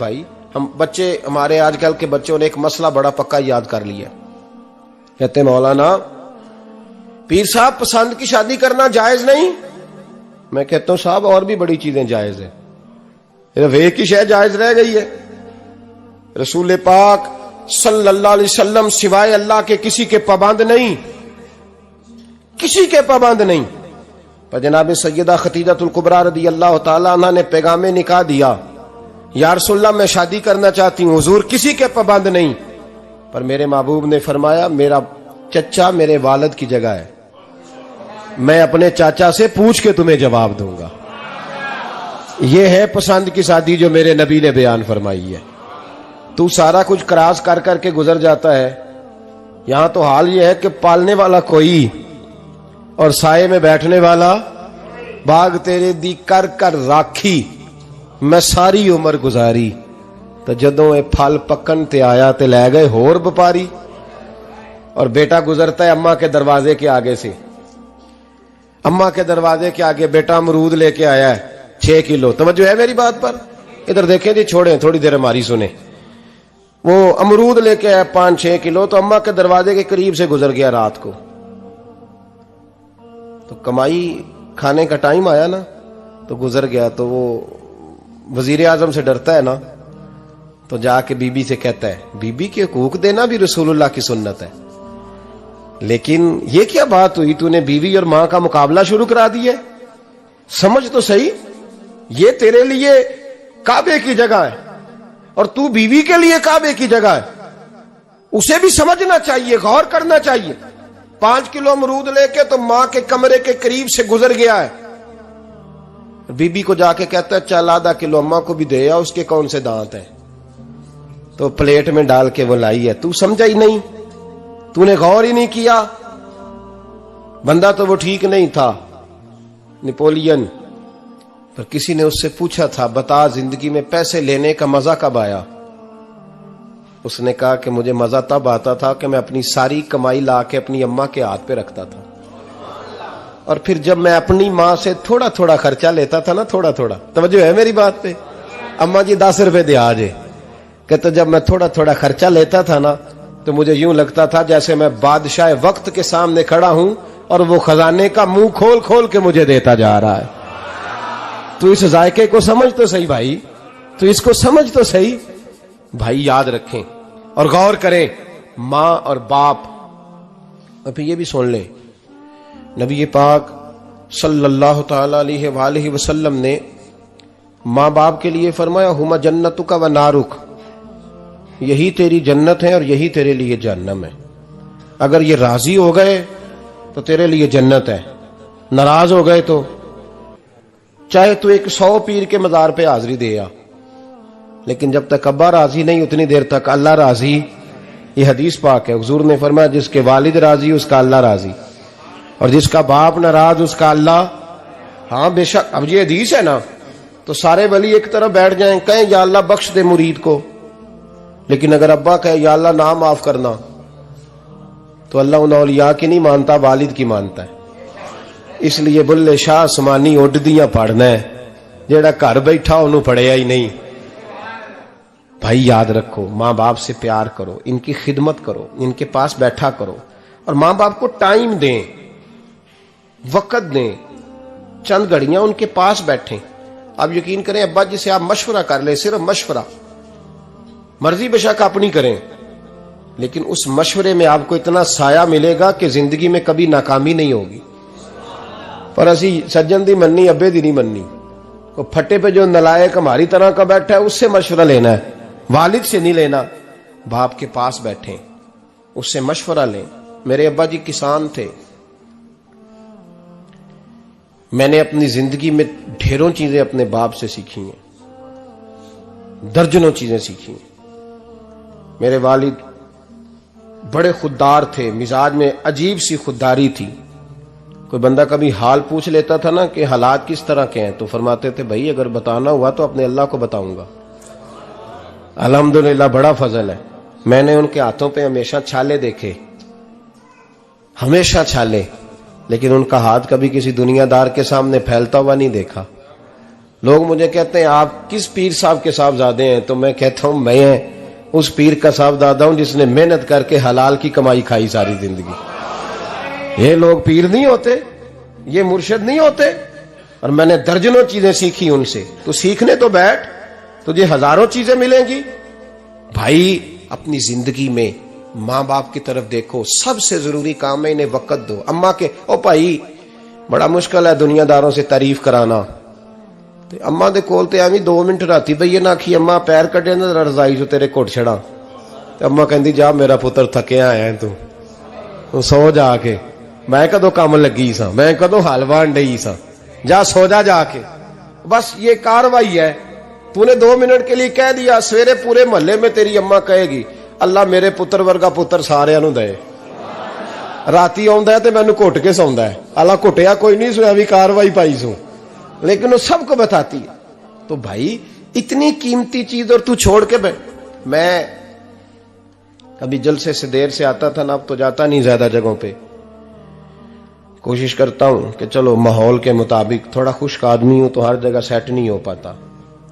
بھائی. ہم بچے, ہمارے آج کل کے بچوں نے ایک مسئلہ بڑا پکا یاد کر لیا. کہتے ہیں مولانا پیر صاحب پسند کی شادی کرنا جائز نہیں. میں کہتا ہوں صاحب اور بھی بڑی چیزیں جائز ہیں, صرف ایک ہی شے جائز رہ گئی ہے. رسول پاک صلی اللہ علیہ وسلم سوائے اللہ کے کسی کے پابند نہیں, کسی کے پابند نہیں. پر جناب سیدہ خدیجہ الکبریٰ رضی اللہ تعالیٰ عنہ نے پیغام نکاح دیا, یا رسول اللہ میں شادی کرنا چاہتی ہوں. حضور کسی کے پابند نہیں, پر میرے محبوب نے فرمایا میرا چچا میرے والد کی جگہ ہے, میں اپنے چاچا سے پوچھ کے تمہیں جواب دوں گا. یہ ہے پسند کی شادی جو میرے نبی نے بیان فرمائی ہے. تو سارا کچھ کراس کر کر کے گزر جاتا ہے. یہاں تو حال یہ ہے کہ پالنے والا کوئی اور سائے میں بیٹھنے والا. باغ تیرے دی کر کر راکھی میں ساری عمر گزاری, تو جدوں اے پھل پکن تے آیا تے لے گئے ہور بپاری. اور بیٹا گزرتا ہے اماں کے دروازے کے آگے سے, اماں کے دروازے کے آگے بیٹا امرود لے کے آیا ہے 6 کلو. توجہ ہے میری بات پر؟ ادھر دیکھیں جی, چھوڑیں تھوڑی دیر ہماری سنیں. وہ امرود لے کے آیا 5-6 کلو, تو اماں کے دروازے کے قریب سے گزر گیا رات کو. تو کمائی کھانے کا ٹائم آیا نا, تو گزر گیا. تو وہ وزیر اعظم سے ڈرتا ہے نا, تو جا کے بی بی سے کہتا ہے بی بی کے حقوق دینا بھی رسول اللہ کی سنت ہے. لیکن یہ کیا بات ہوئی, تو نے بیوی اور ماں کا مقابلہ شروع کرا دیا. سمجھ تو صحیح, یہ تیرے لیے کعبے کی جگہ ہے اور تو بیوی کے لیے کعبے کی جگہ ہے. اسے بھی سمجھنا چاہیے, غور کرنا چاہیے. 5 کلو امرود لے کے تو ماں کے کمرے کے قریب سے گزر گیا ہے. بی بی کو جا کے کہتا ہے چل آدھا کلو اماں کو بھی دے, اس کے کون سے دانت ہیں. تو پلیٹ میں ڈال کے وہ لائی ہے. تو سمجھا ہی نہیں, تو نے غور ہی نہیں کیا. بندہ تو وہ ٹھیک نہیں تھا, نپولین. پر کسی نے اس سے پوچھا تھا بتا زندگی میں پیسے لینے کا مزہ کب آیا. اس نے کہا کہ مجھے مزہ تب آتا تھا کہ میں اپنی ساری کمائی لا کے اپنی اماں کے ہاتھ پہ رکھتا تھا, اور پھر جب میں اپنی ماں سے تھوڑا تھوڑا خرچہ لیتا تھا نا, تھوڑا تھوڑا. توجہ ہے میری بات پہ؟ اماں جی 10 روپے دے آج, کہتے جب میں تھوڑا تھوڑا خرچہ لیتا تھا نا, تو مجھے یوں لگتا تھا جیسے میں بادشاہ وقت کے سامنے کھڑا ہوں اور وہ خزانے کا منہ کھول کھول کے مجھے دیتا جا رہا ہے. تو اس ذائقے کو سمجھ تو صحیح بھائی, تو اس کو سمجھ تو صحیح بھائی. یاد رکھیں اور غور کریں, ماں اور باپ. اب یہ بھی سن لیں, نبی پاک صلی اللہ تعالی علیہ وآلہ وسلم نے ماں باپ کے لیے فرمایا ہما جنتک و نارک, یہی تیری جنت ہے اور یہی تیرے لیے جہنم ہے. اگر یہ راضی ہو گئے تو تیرے لیے جنت ہے, ناراض ہو گئے تو چاہے تو ایک 100 پیر کے مزار پہ حاضری دے آ, لیکن جب تک ابا راضی نہیں اتنی دیر تک اللہ راضی. یہ حدیث پاک ہے, حضور نے فرمایا جس کے والد راضی اس کا اللہ راضی, اور جس کا باپ ناراض اس کا اللہ. ہاں بے شک. اب یہ حدیث ہے نا, تو سارے ولی ایک طرف بیٹھ جائیں, کہیں یا اللہ بخش دے مرید کو, لیکن اگر ابا کہے یا اللہ نہ معاف کرنا, تو اللہ ان اولیاء کی نہیں مانتا, والد کی مانتا ہے. اس لیے بلے شاہ آسمانی اڈ دیاں پڑھنا ہے, جیڑا گھر بیٹھا انہوں پڑھیا ہی نہیں. بھائی یاد رکھو, ماں باپ سے پیار کرو, ان کی خدمت کرو, ان کے پاس بیٹھا کرو, اور ماں باپ کو ٹائم دیں, وقت دیں, چند گھڑیاں ان کے پاس بیٹھیں. آپ یقین کریں ابا جی سے آپ مشورہ کر لیں, صرف مشورہ, مرضی بے شک اپنی کریں, لیکن اس مشورے میں آپ کو اتنا سایہ ملے گا کہ زندگی میں کبھی ناکامی نہیں ہوگی. پر اسی سجن دی مننی ابے دی نہیں مننی. کو پھٹے پہ جو نلائق ہماری طرح کا بیٹھا ہے اس سے مشورہ لینا ہے, والد سے نہیں لینا. باپ کے پاس بیٹھیں, اس سے مشورہ لیں. میرے ابا جی کسان تھے, میں نے اپنی زندگی میں ڈھیروں چیزیں اپنے باپ سے سیکھی ہیں, درجنوں چیزیں سیکھی ہیں. میرے والد بڑے خوددار تھے, مزاج میں عجیب سی خودداری تھی. کوئی بندہ کبھی حال پوچھ لیتا تھا نا کہ حالات کس طرح کے ہیں, تو فرماتے تھے بھائی اگر بتانا ہوا تو اپنے اللہ کو بتاؤں گا. الحمدللہ بڑا فضل ہے, میں نے ان کے ہاتھوں پہ ہمیشہ چھالے دیکھے, ہمیشہ چھالے, لیکن ان کا ہاتھ کبھی کسی دنیا دار کے سامنے پھیلتا ہوا نہیں دیکھا. لوگ مجھے کہتے ہیں آپ کس پیر صاحب کے صاحبزادے ہیں، تو میں کہتا ہوں میں اس پیر کا صاحبزادہ ہوں جس نے محنت کر کے حلال کی کمائی کھائی ساری زندگی. یہ لوگ پیر نہیں ہوتے، یہ مرشد نہیں ہوتے، اور میں نے درجنوں چیزیں سیکھی ان سے. تو سیکھنے تو بیٹھ، تجھے ہزاروں چیزیں ملیں گی. بھائی اپنی زندگی میں ماں باپ کی طرف دیکھو، سب سے ضروری کام ہے انہیں وقت دو. اماں کے او بھائی بڑا مشکل ہے دنیا داروں سے تعریف کرانا. اماں دے کول تے ایویں 2 منٹ راتی پئی نہ آکھی اماں پیر کڈے نہ رضائی جو تیرے گھٹ چھڑا، تے اماں کہندی جا میرا پتر تھکیا آیا ہے تو سو جا کے، میں کدو کام لگی سا، میں کدو حل وان ڈئی سا، جا سو جا کے. بس یہ کاروائی ہے. تو نے 2 منٹ کے لیے کہہ دیا، سویرے پورے محلے میں تیری اماں کہے گی اللہ میرے پتر ورگا پتر سارے نو دے. راتی آندا ہے تے مینوں گھٹ کے سوندا ہے، اللہ گھٹیا کوئی نہیں سویا بھی کاروائی پائی سو، لیکن وہ سب کو بتاتی ہے. تو بھائی اتنی قیمتی چیز اور تو چھوڑ کے میں کبھی جلسے سے دیر سے آتا تھا نا، اب تو جاتا نہیں زیادہ جگہوں پہ. کوشش کرتا ہوں کہ چلو ماحول کے مطابق، تھوڑا خشک آدمی ہوں تو ہر جگہ سیٹ نہیں ہو پاتا،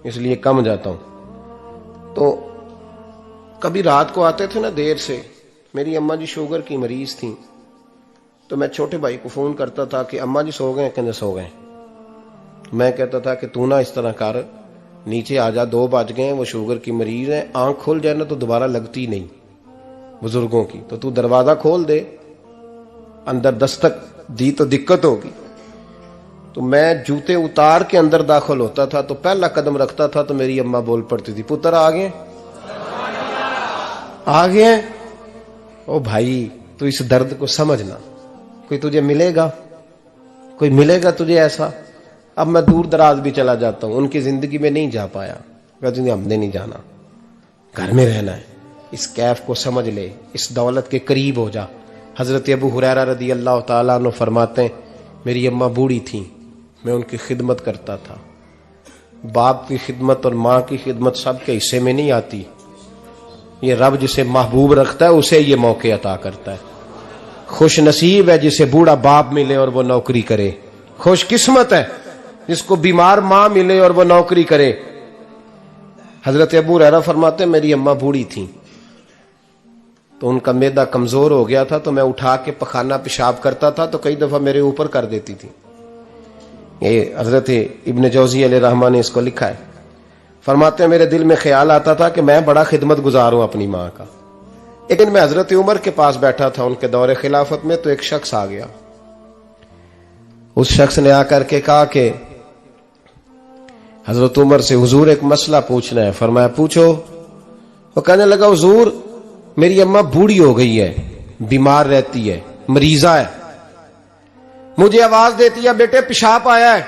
اس لیے کم جاتا ہوں. تو کبھی رات کو آتے تھے نا دیر سے، میری اماں جی شوگر کی مریض تھیں، تو میں چھوٹے بھائی کو فون کرتا تھا کہ اماں جی سو گئے کہ سو گئے. میں کہتا تھا کہ تو نہ اس طرح کر، نیچے آ جا، 2 بج گئے، وہ شوگر کی مریض ہے، آنکھ کھل جائے نا تو دوبارہ لگتی نہیں بزرگوں کی، تو دروازہ کھول دے، اندر دستک دی تو دقت ہوگی. تو میں جوتے اتار کے اندر داخل ہوتا تھا تو پہلا قدم رکھتا تھا تو میری اماں بول پڑتی تھی پتر آ گئے آ گئے. او بھائی تو اس درد کو سمجھنا، کوئی تجھے ملے گا، کوئی ملے گا تجھے ایسا. اب میں دور دراز بھی چلا جاتا ہوں، ان کی زندگی میں نہیں جا پایا، کہتے ہیں ہم نے نہیں جانا، گھر میں رہنا ہے. اس کیف کو سمجھ لے، اس دولت کے قریب ہو جا. حضرت ابو ہریرہ رضی اللہ تعالیٰ عنہ فرماتے ہیں میری اماں بوڑھی تھیں، میں ان کی خدمت کرتا تھا. باپ کی خدمت اور ماں کی خدمت سب کے حصے میں نہیں آتی، یہ رب جسے محبوب رکھتا ہے اسے یہ موقع عطا کرتا ہے. خوش نصیب ہے جسے بوڑھا باپ ملے اور وہ نوکری کرے، خوش قسمت ہے جس کو بیمار ماں ملے اور وہ نوکری کرے. حضرت ابو ہریرہ فرماتے ہیں میری اماں بوڑھی تھیں تو ان کا معدہ کمزور ہو گیا تھا، تو میں اٹھا کے پخانہ پیشاب کرتا تھا تو کئی دفعہ میرے اوپر کر دیتی تھی. یہ حضرت ابن جوزی علیہ رحمہ نے اس کو لکھا ہے. فرماتے ہیں میرے دل میں خیال آتا تھا کہ میں بڑا خدمت گزار ہوں اپنی ماں کا. ایک دن میں حضرت عمر کے پاس بیٹھا تھا ان کے دور خلافت میں، تو ایک شخص آ گیا. اس شخص نے آ کر کے کہا کہ حضرت عمر سے حضور ایک مسئلہ پوچھنا ہے. فرمایا پوچھو. وہ کہنے لگا حضور میری اماں بوڑھی ہو گئی ہے، بیمار رہتی ہے، مریضہ ہے، مجھے آواز دیتی ہے بیٹے پیشاب آیا ہے،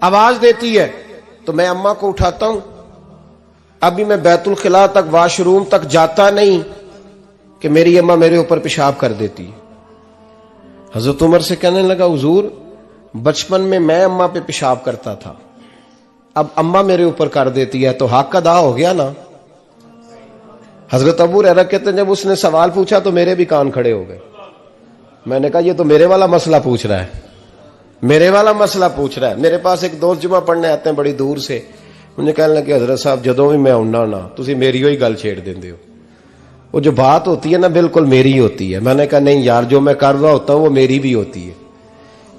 آواز دیتی ہے تو میں اماں کو اٹھاتا ہوں. ابھی میں بیت الخلاء تک، واش روم تک جاتا نہیں کہ میری اماں میرے اوپر پیشاب کر دیتی. حضرت عمر سے کہنے لگا حضور بچپن میں اماں پہ پیشاب کرتا تھا، اب اماں میرے اوپر کر دیتی ہے تو حق ادا ہو گیا نا. حضرت ابو ہریرہ کہتے ہیں جب اس نے سوال پوچھا تو میرے بھی کان کھڑے ہو گئے. میں نے کہا یہ تو میرے والا مسئلہ پوچھ رہا ہے، میرے والا مسئلہ پوچھ رہا ہے. میرے پاس ایک دوست جمعہ پڑھنے آتے ہیں بڑی دور سے، مجھے کہنے لگے حضرت صاحب جدوں بھی میں آنا نا تسی میری ہوئی گل چھیڑ دیندے ہو، وہ جو بات ہوتی ہے نا بالکل میری ہوتی ہے. میں نے کہا نہیں یار جو میں کر رہا ہوتا ہوں وہ میری بھی ہوتی ہے،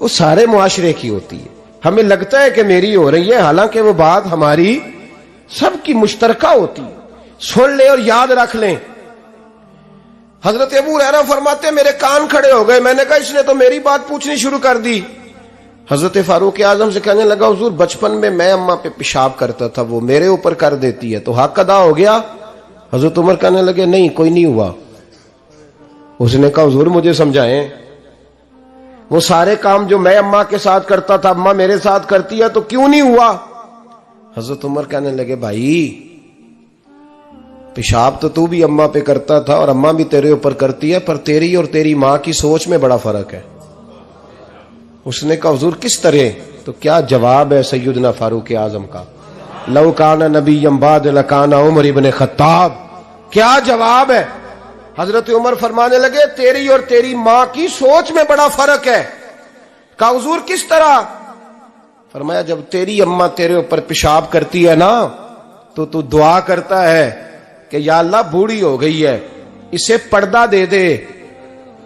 وہ سارے معاشرے کی ہوتی ہے. ہمیں لگتا ہے کہ میری ہو رہی ہے، حالانکہ وہ بات ہماری سب کی مشترکہ ہوتی ہے. سن لیں اور یاد رکھ لیں. حضرت ابو ہریرہ فرماتے ہیں میرے کان کھڑے ہو گئے. میں نے کہا اس نے تو میری بات پوچھنی شروع کر دی. حضرت فاروق اعظم سے کہنے لگا حضور بچپن میں اماں پہ پیشاب کرتا تھا، وہ میرے اوپر کر دیتی ہے تو حق ادا ہو گیا. حضرت عمر کہنے لگے نہیں کوئی نہیں ہوا. اس نے کہا حضور مجھے سمجھائیں، وہ سارے کام جو میں اماں کے ساتھ کرتا تھا اماں میرے ساتھ کرتی ہے تو کیوں نہیں ہوا. حضرت عمر کہنے لگے بھائی پیشاب تو بھی اماں پہ کرتا تھا اور اماں بھی تیرے اوپر کرتی ہے، پر تیری اور تیری ماں کی سوچ میں بڑا فرق ہے. اس نے کہا حضور کس طرح؟ تو کیا جواب ہے سیدنا فاروق اعظم کا، لو کان نبی بعد لکان عمر ابن خطاب. کیا جواب ہے؟ حضرت عمر فرمانے لگے تیری اور تیری ماں کی سوچ میں بڑا فرق ہے. کہا حضور کس طرح؟ فرمایا جب تیری اماں تیرے اوپر پیشاب کرتی ہے نا تو تو دعا کرتا ہے کہ یا اللہ بوڑھی ہو گئی ہے اسے پردہ دے دے،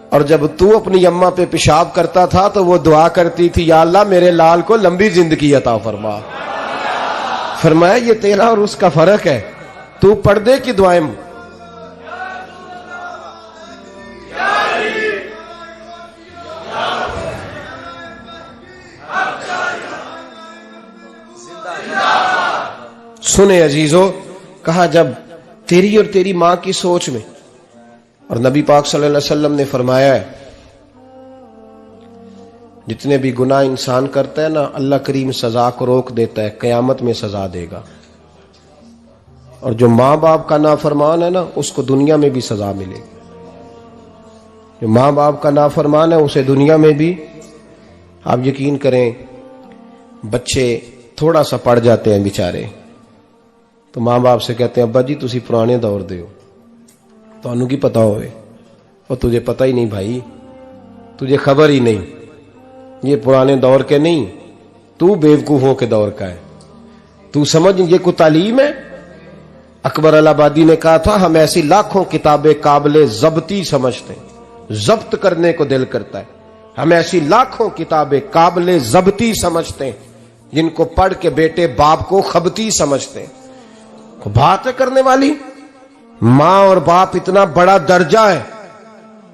اور جب تو اپنی اماں پہ پیشاب کرتا تھا تو وہ دعا کرتی تھی یا اللہ میرے لال کو لمبی زندگی عطا فرما۔ فرمایا یہ تیرا اور اس کا فرق ہے، تو پردے کی دعائیں سنے عزیزو، کہا جب تیری اور تیری ماں کی سوچ میں، اور نبی پاک صلی اللہ علیہ وسلم نے فرمایا ہے جتنے بھی گناہ انسان کرتا ہے نا اللہ کریم سزا کو روک دیتا ہے، قیامت میں سزا دے گا، اور جو ماں باپ کا نافرمان ہے نا اس کو دنیا میں بھی سزا ملے گی، جو ماں باپ کا نافرمان ہے اسے دنیا میں بھی۔ آپ یقین کریں بچے تھوڑا سا پڑ جاتے ہیں بیچارے تو ماں باپ سے کہتے ہیں ابا جی تسی پرانے دور دے ہو تو انہوں کی پتا ہوئے، اور تجھے پتہ ہی نہیں بھائی، تجھے خبر ہی نہیں، یہ پرانے دور کے نہیں، تو بیوقوفوں کے دور کا ہے، تو سمجھ یہ کوئی تعلیم ہے۔ اکبر الہآبادی نے کہا تھا ہم ایسی لاکھوں کتابیں قابل ضبطی سمجھتے ہیں، ضبط کرنے کو دل کرتا ہے، ہم ایسی لاکھوں کتابیں قابل ضبطی سمجھتے ہیں جن کو پڑھ کے بیٹے باپ کو خبتی سمجھتے ہیں۔ بات ہے کرنے والی، ماں اور باپ اتنا بڑا درجہ ہے